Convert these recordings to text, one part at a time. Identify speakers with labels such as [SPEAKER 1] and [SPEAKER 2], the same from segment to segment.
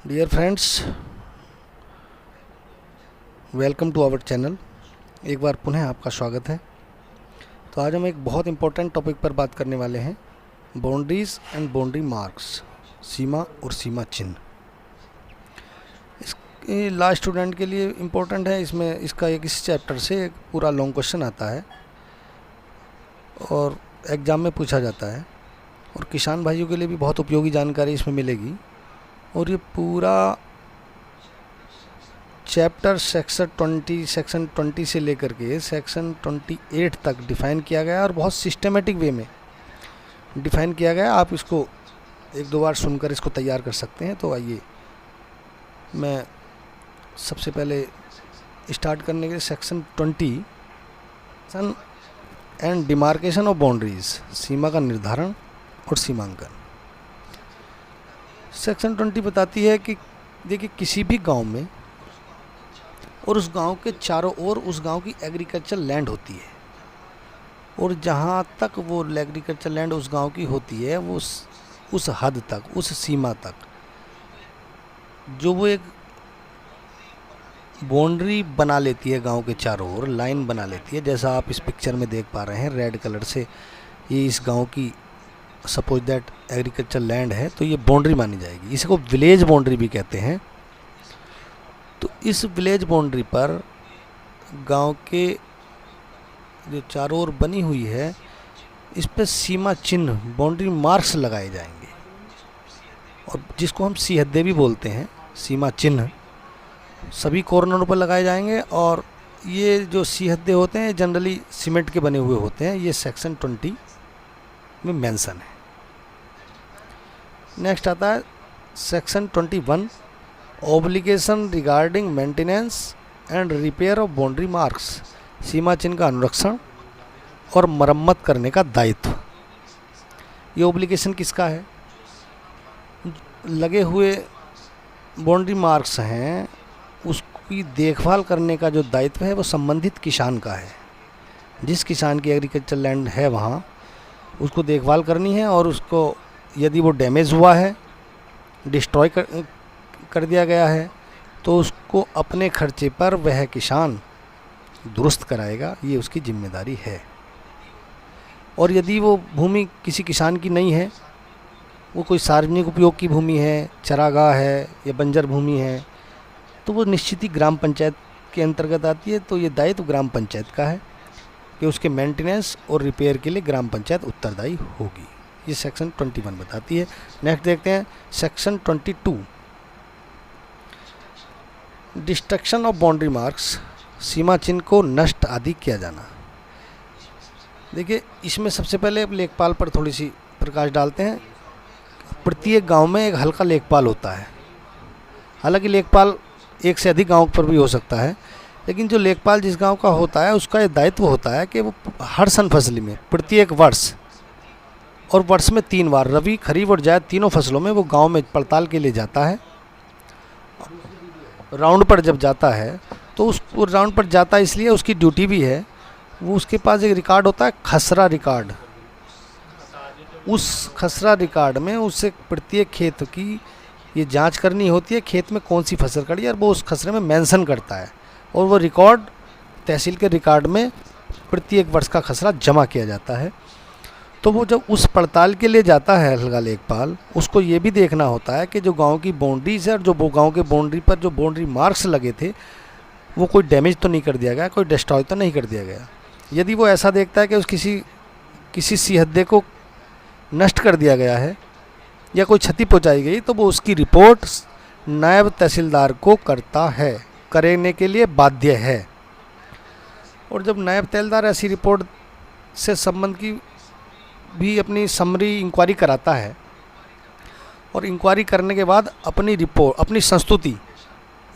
[SPEAKER 1] Dear friends, welcome to our channel. एक बार पुनः आपका स्वागत है। तो आज हम एक बहुत इम्पोर्टेंट टॉपिक पर बात करने वाले हैं, बाउंड्रीज एंड बाउंड्री मार्क्स, सीमा और सीमा चिन्ह। इस लास्ट स्टूडेंट के लिए इम्पोर्टेंट है। इसमें इसका इस चैप्टर से एक पूरा लॉन्ग क्वेश्चन आता है और एग्ज़ाम में पूछा जाता है, और किसान भाइयों के लिए भी बहुत उपयोगी जानकारी इसमें मिलेगी। और ये पूरा चैप्टर सेक्शन 20 से लेकर के सेक्शन 28 तक डिफ़ाइन किया गया है और बहुत सिस्टमेटिक वे में डिफ़ाइन किया गया है। आप इसको एक दो बार सुनकर इसको तैयार कर सकते हैं। तो आइए, मैं सबसे पहले स्टार्ट करने के लिए section 20 and demarcation of boundaries, सीमा का निर्धारण और सीमांकन। सेक्शन 20 बताती है कि देखिए, किसी भी गांव में और उस गांव के चारों ओर उस गांव की एग्रीकल्चर लैंड होती है, और जहां तक वो एग्रीकल्चर लैंड उस गांव की होती है, वो उस हद तक, उस सीमा तक जो वो एक बाउंड्री बना लेती है, गांव के चारों ओर लाइन बना लेती है। जैसा आप इस पिक्चर में देख पा रहे हैं, रेड कलर से ये इस गांव की सपोज दैट एग्रीकल्चर लैंड है, तो ये बाउंड्री मानी जाएगी। इसको विलेज बाउंड्री भी कहते हैं। तो इस विलेज बाउंड्री पर गांव के जो चारों ओर बनी हुई है, इस पर सीमा चिन्ह, बाउंड्री मार्क्स लगाए जाएंगे, और जिसको हम सीहद्दे भी बोलते हैं। सीमा चिन्ह सभी कॉर्नरों पर लगाए जाएंगे, और ये जो सीहद्दे होते हैं जनरली सीमेंट के बने हुए होते हैं। ये सेक्शन 20 में मेंशन है। नेक्स्ट आता है section 21, obligation regarding maintenance and repair of boundary marks, सीमा चिन्ह का अनुरक्षण और मरम्मत करने का दायित्व। ये ऑब्लिगेशन किसका है? लगे हुए बाउंड्री मार्क्स हैं, उसकी देखभाल करने का जो दायित्व है वो संबंधित किसान का है। जिस किसान की एग्रीकल्चर लैंड है वहाँ उसको देखभाल करनी है, और उसको यदि वो डैमेज हुआ है, डिस्ट्रॉय कर दिया गया है, तो उसको अपने खर्चे पर वह किसान दुरुस्त कराएगा। ये उसकी जिम्मेदारी है। और यदि वो भूमि किसी किसान की नहीं है, वो कोई सार्वजनिक उपयोग की भूमि है, चरागाह है या बंजर भूमि है, तो वो निश्चित ही ग्राम पंचायत के अंतर्गत आती है। तो ये दायित्व ग्राम पंचायत का है कि उसके मेंटेनेंस और रिपेयर के लिए ग्राम पंचायत उत्तरदायी होगी। ये सेक्शन 21 बताती है। नेक्स्ट देखते हैं section 22, destruction of boundary marks, सीमा चिन्ह को नष्ट आदि किया जाना। देखिए, इसमें सबसे पहले लेखपाल पर थोड़ी सी प्रकाश डालते हैं। प्रत्येक गांव में एक हल्का लेखपाल होता है। हालांकि लेखपाल एक से अधिक गांव पर भी हो सकता है, लेकिन जो लेखपाल जिस गांव का होता है उसका ये दायित्व होता है कि वो हर सन फसली में प्रत्येक वर्ष, और वर्ष में 3 बार, रबी, खरीफ और जायद तीनों फसलों में वो गांव में पड़ताल के लिए जाता है। राउंड पर जब जाता है तो उस राउंड पर जाता है इसलिए उसकी ड्यूटी भी है, वो उसके पास एक रिकॉर्ड होता है, खसरा रिकॉर्ड। उस खसरा रिकॉर्ड में उससे प्रत्येक खेत की ये जांच करनी होती है, खेत में कौन सी फसल खड़ी है, और वो उस खसरे में मेंशन करता है, और वो रिकॉर्ड तहसील के रिकॉर्ड में प्रत्येक वर्ष का खसरा जमा किया जाता है। तो वो जब उस पड़ताल के लिए जाता है हल्का लेखपाल, उसको ये भी देखना होता है कि जो गांव की बाउंड्रीज है और जो वो गांव के बाउंड्री पर जो बाउंड्री मार्क्स लगे थे वो कोई डैमेज तो नहीं कर दिया गया, कोई डिस्ट्रॉय तो नहीं कर दिया गया। यदि वो ऐसा देखता है कि उस किसी सीहद्दे को नष्ट कर दिया गया है या कोई क्षति पहुंचाई गई, तो वो उसकी रिपोर्ट नायब तहसीलदार को करने के लिए बाध्य है। और जब नायब तहसीलदार ऐसी रिपोर्ट से संबंध की भी अपनी समरी इंक्वायरी कराता है, और इंक्वायरी करने के बाद अपनी रिपोर्ट, अपनी संस्तुति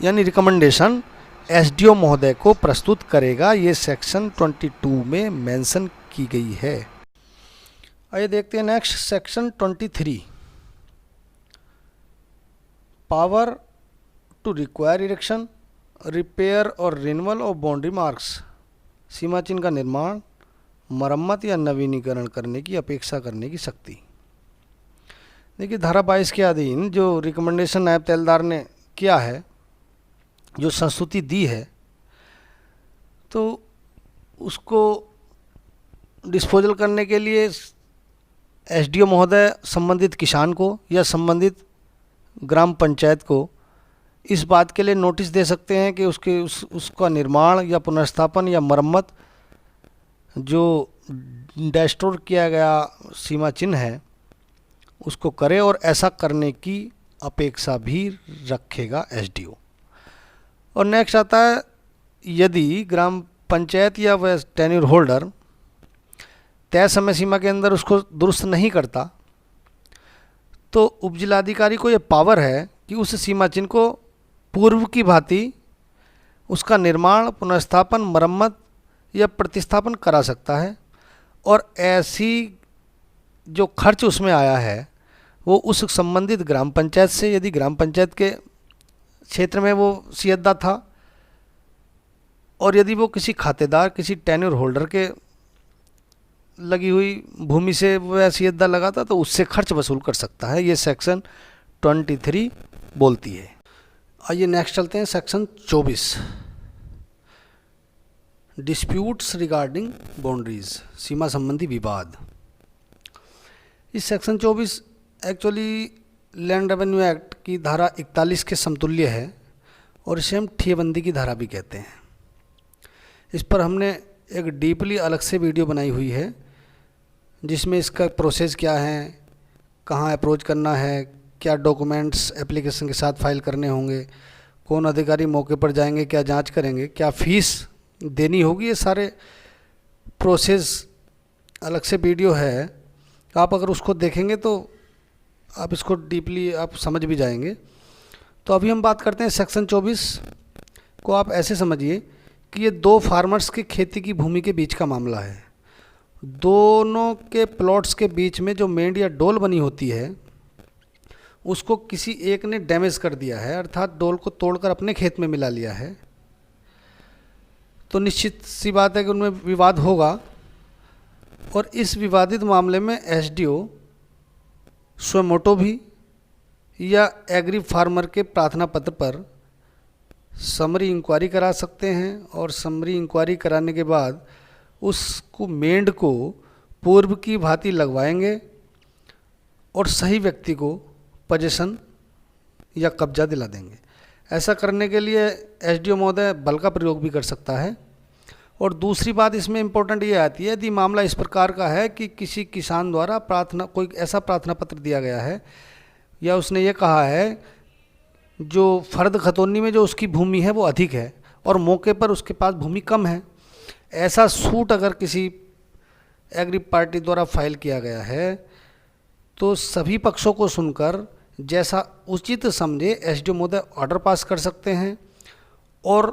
[SPEAKER 1] यानी रिकमेंडेशन एसडीओ महोदय को प्रस्तुत करेगा। ये सेक्शन 22 में मेंशन की गई है। आइए देखते हैं next section 23, power to require erection, repair और रिन्यूअल ऑफ बाउंड्री मार्क्स, सीमा चिन्ह का निर्माण, मरम्मत या नवीनीकरण करने की अपेक्षा करने की शक्ति। देखिए धारा 22 के अधीन जो रिकमेंडेशन नायब तहसीलदार ने किया है, जो संस्तुति दी है, तो उसको डिस्पोजल करने के लिए एसडीओ महोदय संबंधित किसान को या संबंधित ग्राम पंचायत को इस बात के लिए नोटिस दे सकते हैं कि उसका निर्माण या पुनर्स्थापन या मरम्मत जो डिस्ट्रॉय किया गया सीमा चिन्ह है उसको करे, और ऐसा करने की अपेक्षा भी रखेगा एसडीओ। और नेक्स्ट आता है, यदि ग्राम पंचायत या वह टेन्योर होल्डर तय समय सीमा के अंदर उसको दुरुस्त नहीं करता, तो उपजिलाधिकारी को ये पावर है कि उस सीमा चिन्ह को पूर्व की भांति उसका निर्माण, पुनर्स्थापन, मरम्मत या प्रतिस्थापन करा सकता है। और ऐसी जो खर्च उसमें आया है वो उस संबंधित ग्राम पंचायत से, यदि ग्राम पंचायत के क्षेत्र में वो सियद्दा था, और यदि वो किसी खातेदार, किसी टेन्योर होल्डर के लगी हुई भूमि से वह सियद्दा लगाता, तो उससे खर्च वसूल कर सकता है। ये सेक्शन 23 बोलती है। आइए नेक्स्ट चलते हैं सेक्शन 24, डिस्प्यूट्स रिगार्डिंग बाउंड्रीज, सीमा संबंधी विवाद। इस section 24 actually land revenue act की धारा 41 के समतुल्य है, और इसे हम ठेबंदी की धारा भी कहते हैं। इस पर हमने एक डीपली अलग से वीडियो बनाई हुई है, जिसमें इसका प्रोसेस क्या है, कहाँ अप्रोच करना है, क्या डॉक्यूमेंट्स एप्लीकेशन के साथ फाइल करने होंगे, कौन अधिकारी मौके पर जाएंगे, क्या जांच करेंगे, क्या फ़ीस देनी होगी, ये सारे प्रोसेस अलग से वीडियो है। आप अगर उसको देखेंगे तो आप इसको डीपली आप समझ भी जाएंगे। तो अभी हम बात करते हैं सेक्शन 24 को। आप ऐसे समझिए कि ये दो फार्मर्स की खेती की भूमि के बीच का मामला है। दोनों के प्लॉट्स के बीच में जो मेंढ या डोल बनी होती है उसको किसी एक ने डैमेज कर दिया है, अर्थात डोल को तोड़कर अपने खेत में मिला लिया है। तो निश्चित सी बात है कि उनमें विवाद होगा, और इस विवादित मामले में एसडीओ स्वमोटो भी या एग्री फार्मर के प्रार्थना पत्र पर समरी इंक्वायरी करा सकते हैं, और समरी इंक्वायरी कराने के बाद उसको मेंढ को पूर्व की भांति लगवाएंगे और सही व्यक्ति को पोजीशन या कब्जा दिला देंगे। ऐसा करने के लिए एसडीओ महोदय बल का प्रयोग भी कर सकता है। और दूसरी बात इसमें इम्पोर्टेंट ये आती है, यदि मामला इस प्रकार का है कि किसी किसान द्वारा कोई ऐसा प्रार्थना पत्र दिया गया है, या उसने ये कहा है जो फर्द खतौनी में जो उसकी भूमि है वो अधिक है और मौके पर उसके पास भूमि कम है, ऐसा सूट अगर किसी एग्री पार्टी द्वारा फाइल किया गया है, तो सभी पक्षों को सुनकर जैसा उचित समझे एसडीओ महोदय ऑर्डर पास कर सकते हैं, और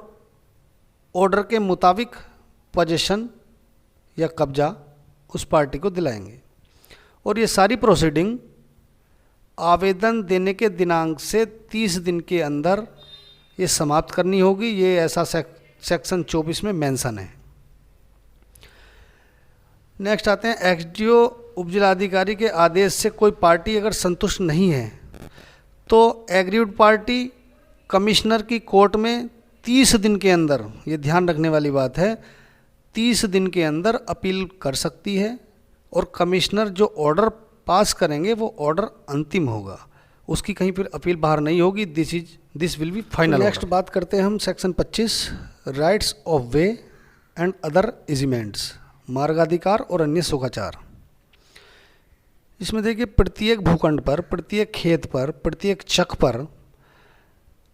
[SPEAKER 1] ऑर्डर के मुताबिक पोजीशन या कब्जा उस पार्टी को दिलाएंगे। और ये सारी प्रोसीडिंग आवेदन देने के दिनांक से 30 दिन के अंदर ये समाप्त करनी होगी। ये ऐसा सेक्शन 24 में मेंशन है। नेक्स्ट आते हैं, एसडीओ उपजिलाधिकारी के आदेश से कोई पार्टी अगर संतुष्ट नहीं है तो एग्रीड पार्टी कमिश्नर की कोर्ट में 30 दिन के अंदर, ये ध्यान रखने वाली बात है, 30 दिन के अंदर अपील कर सकती है, और कमिश्नर जो ऑर्डर पास करेंगे वो ऑर्डर अंतिम होगा, उसकी कहीं फिर अपील बाहर नहीं होगी। This will be final. Next बात करते हैं हम section 25, rights of way and other easements, मार्गाधिकार और अन्य सुखाचार। इसमें देखिए प्रत्येक भूखंड पर, प्रत्येक खेत पर, प्रत्येक चक पर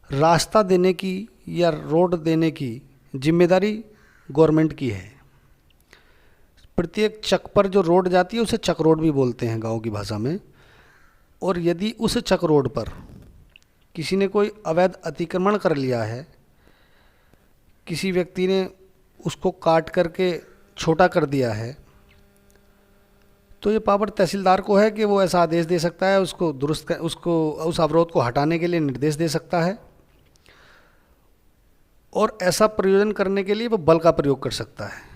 [SPEAKER 1] रास्ता देने की या रोड देने की जिम्मेदारी गवर्नमेंट की है। प्रत्येक चक पर जो रोड जाती है उसे चक रोड भी बोलते हैं गांव की भाषा में। और यदि उस चक रोड पर किसी ने कोई अवैध अतिक्रमण कर लिया है, किसी व्यक्ति ने उसको काट करके छोटा कर दिया है, तो ये पावर तहसीलदार को है कि वो ऐसा आदेश दे सकता है, उसको दुरुस्त उस अवरोध को हटाने के लिए निर्देश दे सकता है, और ऐसा प्रयोजन करने के लिए वो बल का प्रयोग कर सकता है।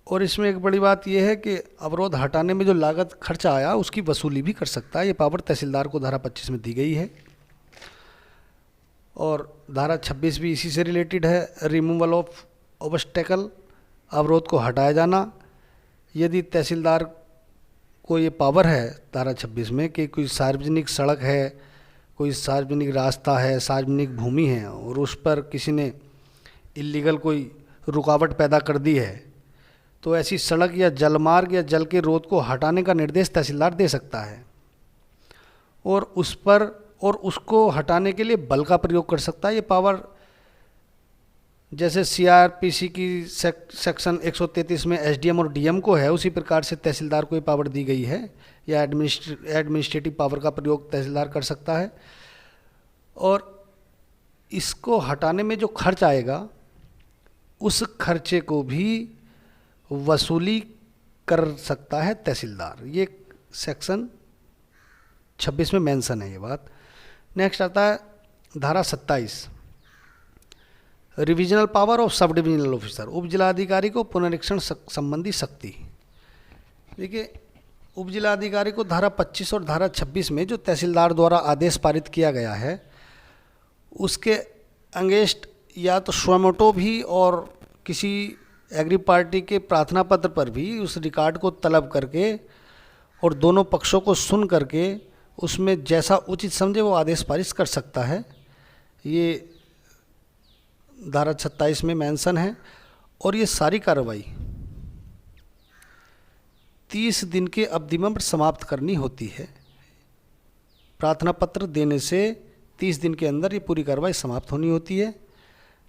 [SPEAKER 1] और इसमें एक बड़ी बात यह है कि अवरोध हटाने में जो लागत खर्चा आया उसकी वसूली भी कर सकता है। ये पावर तहसीलदार को धारा 25 में दी गई है। और धारा 26 भी इसी से रिलेटेड है, रिमूवल ऑफ ऑब्स्टेकल, अवरोध को हटाया जाना। यदि तहसीलदार को ये पावर है धारा 26 में कि कोई सार्वजनिक सड़क है, कोई सार्वजनिक रास्ता है, सार्वजनिक भूमि है और उस पर किसी ने इल्लीगल कोई रुकावट पैदा कर दी है, तो ऐसी सड़क या जलमार्ग या जल के रोध को हटाने का निर्देश तहसीलदार दे सकता है और उसको हटाने के लिए बल का प्रयोग कर सकता है। ये पावर जैसे सीआरपीसी की सेक्शन 133 में एसडीएम और डीएम को है, उसी प्रकार से तहसीलदार को ये पावर दी गई है। या एडमिनिस्ट्रेटिव पावर का प्रयोग तहसीलदार कर सकता है और इसको हटाने में जो खर्च आएगा उस खर्चे को भी वसूली कर सकता है तहसीलदार। ये सेक्शन 26 में मेंशन है ये बात। नेक्स्ट आता है धारा 27, revisional power of sub divisional officer, उप जिलाधिकारी को पुनरीक्षण संबंधी शक्ति। देखिए, उप जिलाधिकारी को धारा 25 और धारा 26 में जो तहसीलदार द्वारा आदेश पारित किया गया है उसके अगेंस्ट या तो स्वमोटो भी और किसी एग्री पार्टी के प्रार्थना पत्र पर भी उस रिकॉर्ड को तलब करके और दोनों पक्षों को सुन करके उसमें जैसा उचित समझे वो आदेश पारित कर सकता है। ये धारा 27 में मेंशन है। और ये सारी कार्रवाई 30 दिन के अवधि में समाप्त करनी होती है। प्रार्थना पत्र देने से 30 दिन के अंदर ये पूरी कार्रवाई समाप्त होनी होती है।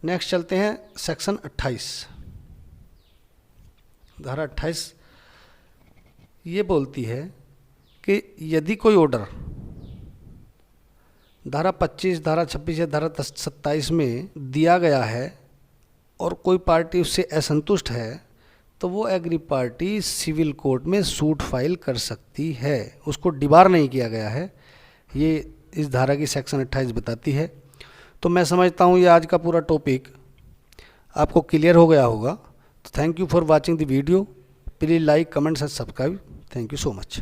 [SPEAKER 1] नेक्स्ट चलते हैं सेक्शन 28, धारा 28 ये बोलती है कि यदि कोई ऑर्डर धारा 25, धारा 26 या धारा 27 में दिया गया है और कोई पार्टी उससे असंतुष्ट है तो वो एग्री पार्टी सिविल कोर्ट में सूट फाइल कर सकती है। उसको डिबार नहीं किया गया है, ये इस धारा की सेक्शन 28 बताती है। तो मैं समझता हूँ ये आज का पूरा टॉपिक आपको क्लियर हो गया होगा। तो thank you for watching the video. Please like, comments and subscribe. Thank you so much.